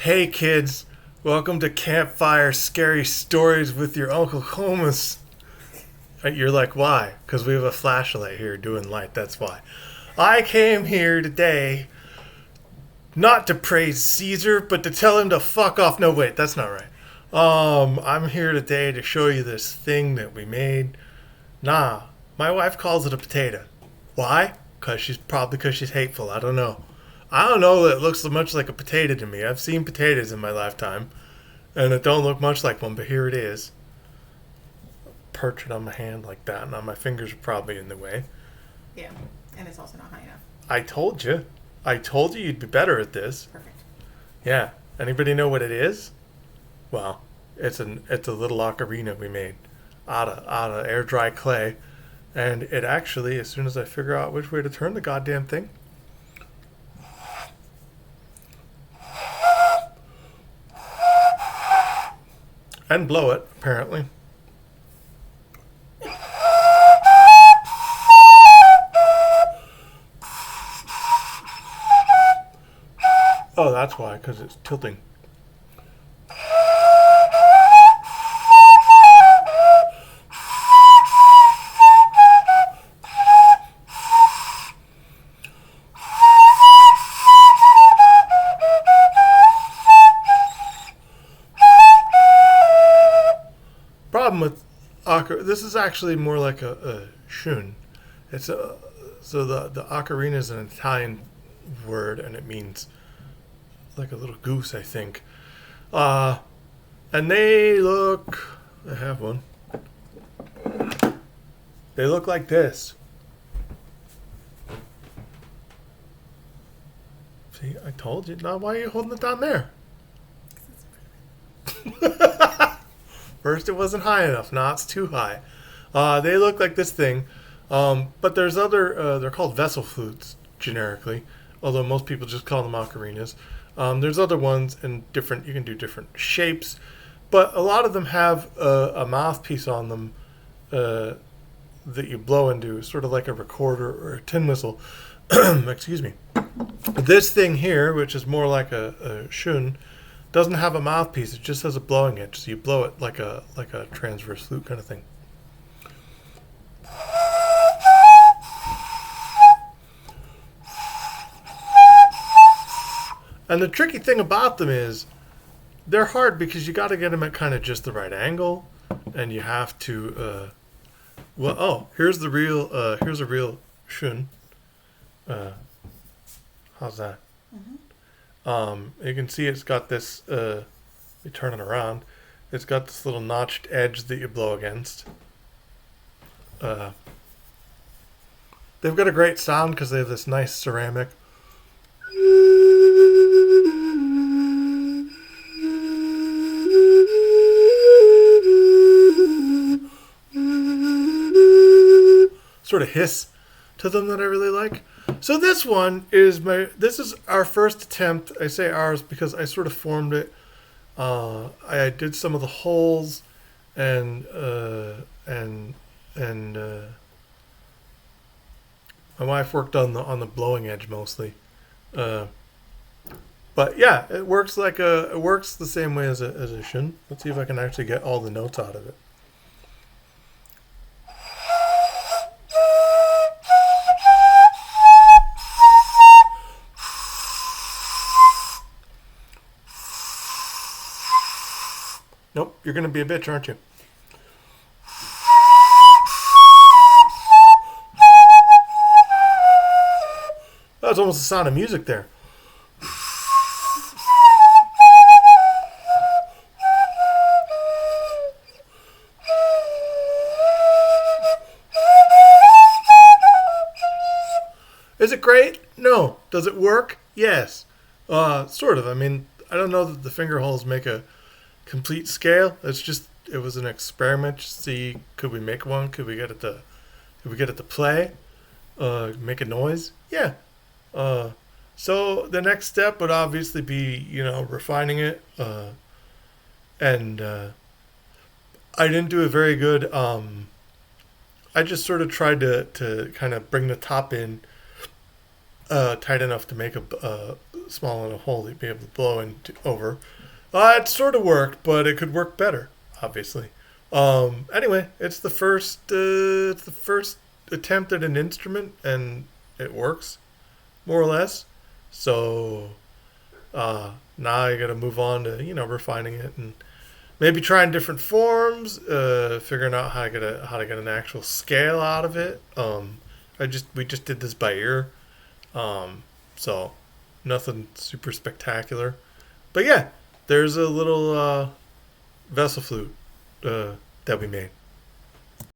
Hey kids, welcome to Campfire Scary Stories with your Uncle Comus. You're like, why? Because we have a flashlight here doing light, that's why. I came here today not to praise Caesar, but to tell him to fuck off. No, wait, that's not right. I'm here today to show you this thing that we made. Nah, my wife calls it a potato. Why? Because she's hateful. I don't know. I don't know that it looks much like a potato to me. I've seen potatoes in my lifetime, and it don't look much like one, but here it is. Perch it on my hand like that. Now my fingers are probably in the way. Yeah, and it's also not high enough. I told you. I told you you'd be better at this. Perfect. Yeah. Anybody know what it is? Well, it's a little ocarina we made out of air dry clay, and it actually, as soon as I figure out which way to turn the goddamn thing. And blow it, apparently. Oh, that's why, because it's tilting. Problem with this is actually more like a shun. The ocarina is an Italian word, and it means like a little goose, I think. And they I have one. They look like this. See, I told you. Now, why are you holding it down there? First, it wasn't high enough. Now it's too high. They look like this thing. But there's other, they're called vessel flutes, generically. Although most people just call them ocarinas. There's other ones in you can do different shapes. But a lot of them have a mouthpiece on them that you blow into, sort of like a recorder or a tin whistle. Excuse me. This thing here, which is more like a shun, doesn't have a mouthpiece. It just has a blowing edge. So you blow it like a transverse flute kind of thing. And the tricky thing about them is they're hard because you got to get them at kind of just the right angle, and you have to. Here's a real shun. How's that? You can see it's got this. You turn it around. It's got this little notched edge that you blow against. They've got a great sound because they have this nice ceramic. Sort of hiss to them that I really like. So this is our first attempt. I say ours because I sort of formed it. I did some of the holes and my wife worked on the blowing edge mostly. But yeah, it works the same way as a shun. Let's see if I can actually get all the notes out of it. Nope, you're going to be a bitch, aren't you? That was almost the sound of music there. Is it great? No. Does it work? Yes. Sort of. I mean, I don't know that the finger holes make a complete scale. It was an experiment to see, could we make one? Could we get it to play? Make a noise? Yeah. So the next step would obviously be, refining it. And I didn't do a very good. I just sort of tried to kind of bring the top in tight enough to make small enough hole you'd be able to blow into over. It sort of worked, but it could work better, obviously. Anyway, it's the first attempt at an instrument, and it works more or less. So now I got to move on to refining it and maybe trying different forms, figuring out how to get an actual scale out of it. We just did this by ear, so nothing super spectacular. But yeah, there's a little vessel flute that we made.